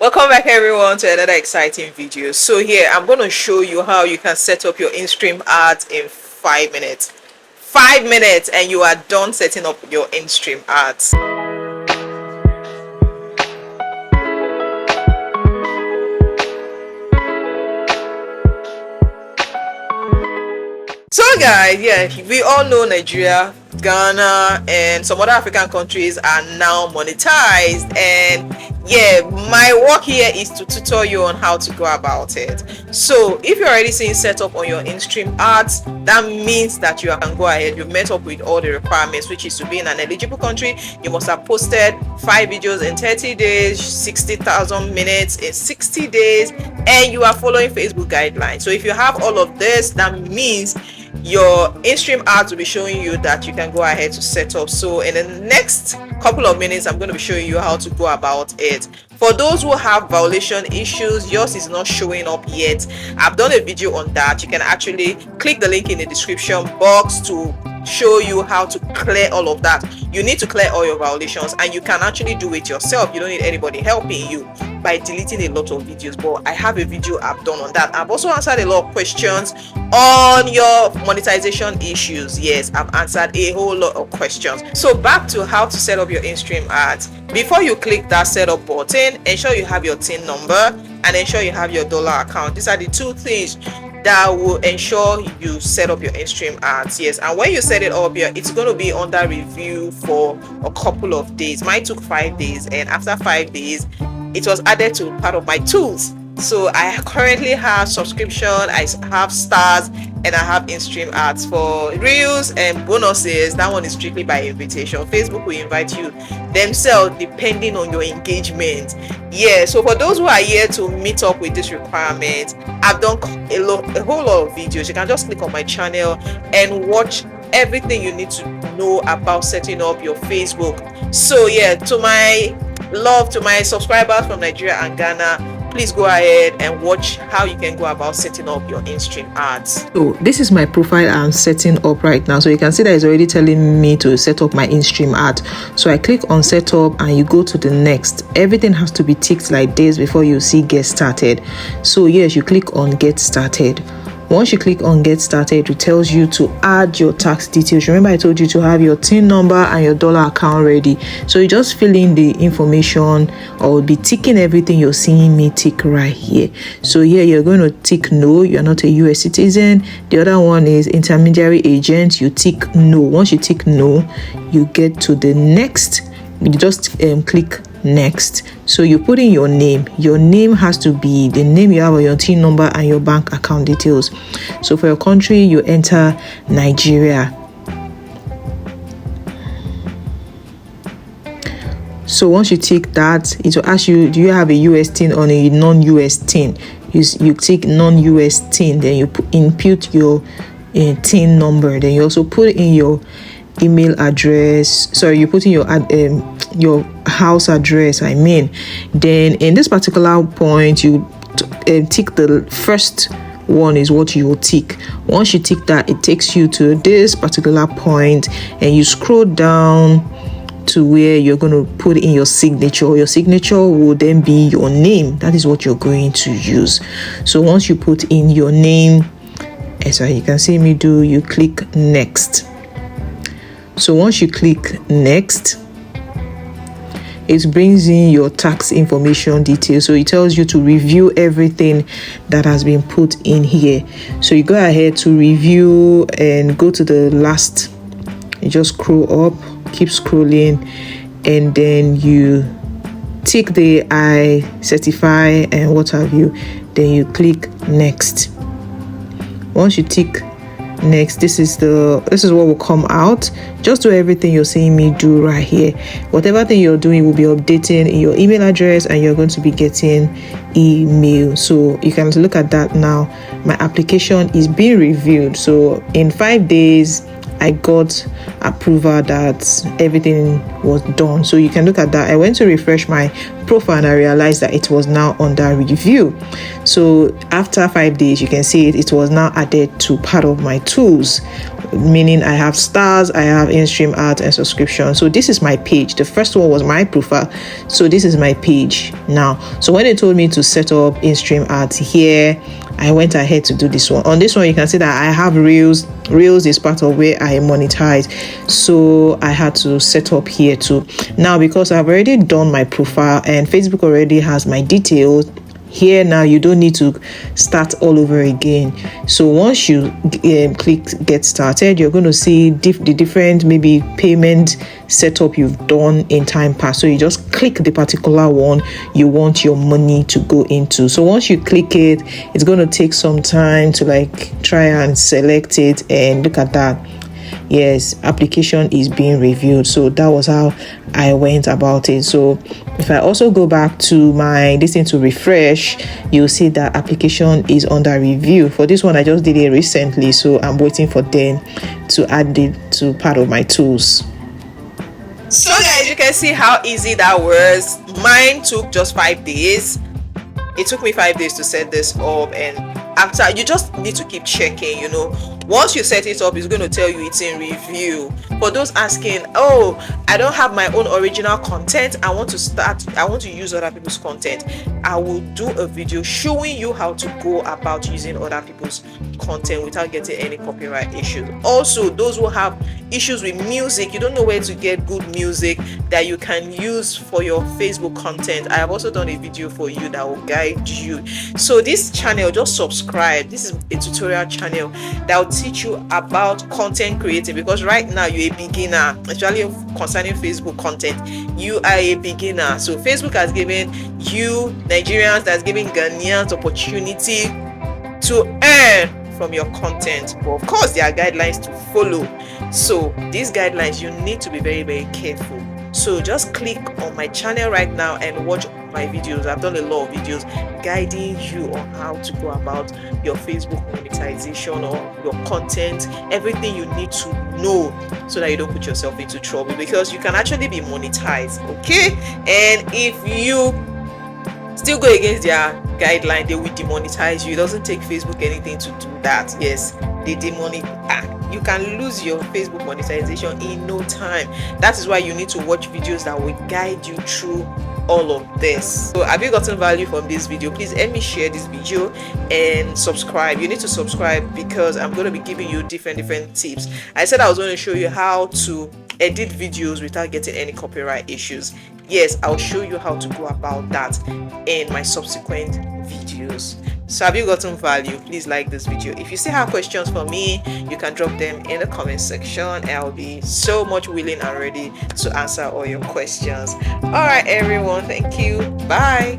Welcome back everyone to another exciting video. So here I'm going to show you how you can set up your in-stream ads in 5 minutes. 5 minutes and you are done setting up your in-stream ads. So guys, yeah, we all know Nigeria, Ghana and some other African countries are now monetized, and yeah, my work here is to tutor you on how to go about it. So if you're already seeing set up on your in-stream ads, that means that you can go ahead, you've met up with all the requirements, which is to be in an eligible country. You must have posted 5 videos in 30 days, 60,000 minutes in 60 days, and you are following Facebook guidelines. So if you have all of this, that means your in-stream ads will be showing you that you can go ahead to set up. So in the next couple of minutes, I'm going to be showing you how to go about it. For those who have violation issues, yours is not showing up yet, I've done a video on that. You can actually click the link in the description box to show you how to clear all of that. You need to clear all your violations, and you can actually do it yourself. You don't need anybody helping you by deleting a lot of videos, but I have a video I've done on that. I've also answered a lot of questions on your monetization issues. Yes, I've answered a whole lot of questions. So back to how to set up your in-stream ads. Before you click that setup button, ensure you have your TIN number and ensure you have your dollar account. These are the two things that will ensure you set up your in-stream ads. Yes, and when you set it up here, it's going to be under review for a couple of days. Mine took 5 days, and after 5 days it was added to part of my tools. So I currently have subscription, I have stars, and I have in-stream ads. For reels and bonuses, that one is strictly by invitation. Facebook will invite you themselves depending on your engagement. Yeah, so for those who are here to meet up with this requirement, I've done a whole lot of videos. You can just click on my channel and watch everything you need to know about setting up your Facebook. So yeah, to my subscribers from Nigeria and Ghana, please go ahead and watch how you can go about setting up your in-stream ads. So this is my profile I'm setting up right now. So you can see that it's already telling me to set up my in-stream ad. So I click on setup and you go to the next. Everything has to be ticked like this before you see get started. So yes, you click on get started. Once you click on get started, it tells you to add your tax details. Remember I told you to have your TIN number and your dollar account ready. So you just fill in the information, or be ticking everything you're seeing me tick right here. So here you're going to tick no, you're not a US citizen. The other one is intermediary agent, you tick no. Once you tick no, you get to the next. You just click next. So you put in your name. Your name has to be the name you have on your TIN number and your bank account details. So for your country, you enter Nigeria. So once you tick that, it will ask you, do you have a US TIN or a non-US TIN? You tick non-US TIN, then you input your TIN number. Then you also put in your email address. Sorry, you put in your house address. Then in this particular point, you tick the first one is what you will tick. Once you tick that, it takes you to this particular point, and you scroll down to where you're going to put in your signature. Your signature will then be your name. That is what you're going to use. So once you put in your name, as you can see me do, you click next. So once you click next, it brings in your tax information details. So it tells you to review everything that has been put in here. So you go ahead to review and go to the last. You just scroll up, keep scrolling, and then you tick the I certify and what have you. Then you click next. Once you tick next, this is what will come out. Just do everything you're seeing me do right here. Whatever thing you're doing will be updating in your email address, and you're going to be getting email. So you can look at that now. My application is being reviewed. So in 5 days I got approval that everything was done. So you can look at that. I went to refresh my profile and I realized that it was now under review. So after 5 days, you can see it was now added to part of my tools. meaning I have stars, I have in-stream ads and subscription. So this is my page. The first one was my profile, so this is my page now. So when they told me to set up in-stream ads here, I went ahead to do this one. On this one, you can see that I have reels. Reels is part of where I monetize, so I had to set up here too. Now, because I've already done my profile and Facebook already has my details here, now you don't need to start all over again. So once you click get started, you're going to see the different maybe payment setup you've done in time past. So you just click the particular one you want your money to go into. So once you click it, it's going to take some time to like try and select it, and look at that. Yes, application is being reviewed. So that was how I went about it. So if I also go back to my this thing to refresh, you'll see that application is under review. For this one, I just did it recently, so I'm waiting for them to add it to part of my tools. So guys, you can see how easy that was. Mine took just 5 days. It took me 5 days to set this up, and after, you just need to keep checking, you know. Once you set it up, it's going to tell you it's in review. For those asking, oh, I don't have my own original content, I want to use other people's content, I will do a video showing you how to go about using other people's content without getting any copyright issues. Also, those who have issues with music, you don't know where to get good music that you can use for your Facebook content, I have also done a video for you that will guide you. So this channel, just subscribe. This is a tutorial channel that will teach you about content creating, because right now you're a beginner, especially concerning Facebook content. You are a beginner. So Facebook has given you Nigerians, that's giving Ghanaians opportunity to earn from your content, but of course there are guidelines to follow. So these guidelines, you need to be very, very careful. So just click on my channel right now and watch my videos. I've done a lot of videos guiding you on how to go about your Facebook monetization or your content, everything you need to know so that you don't put yourself into trouble, because you can actually be monetized, okay? And if you still go against their guideline, they will demonetize you. It doesn't take Facebook anything to do that. Yes, they demonetize. You can lose your Facebook monetization in no time. That is why you need to watch videos that will guide you through all of this. So have you gotten value from this video? Please help me share this video and subscribe. You need to subscribe because I'm going to be giving you different tips. I said I was going to show you how to edit videos without getting any copyright issues. Yes, I'll show you how to go about that in my subsequent videos. So have you gotten value? Please like this video. If you still have questions for me, you can drop them in the comment section, and I'll be so much willing and ready to answer all your questions. All right, everyone, thank you. Bye.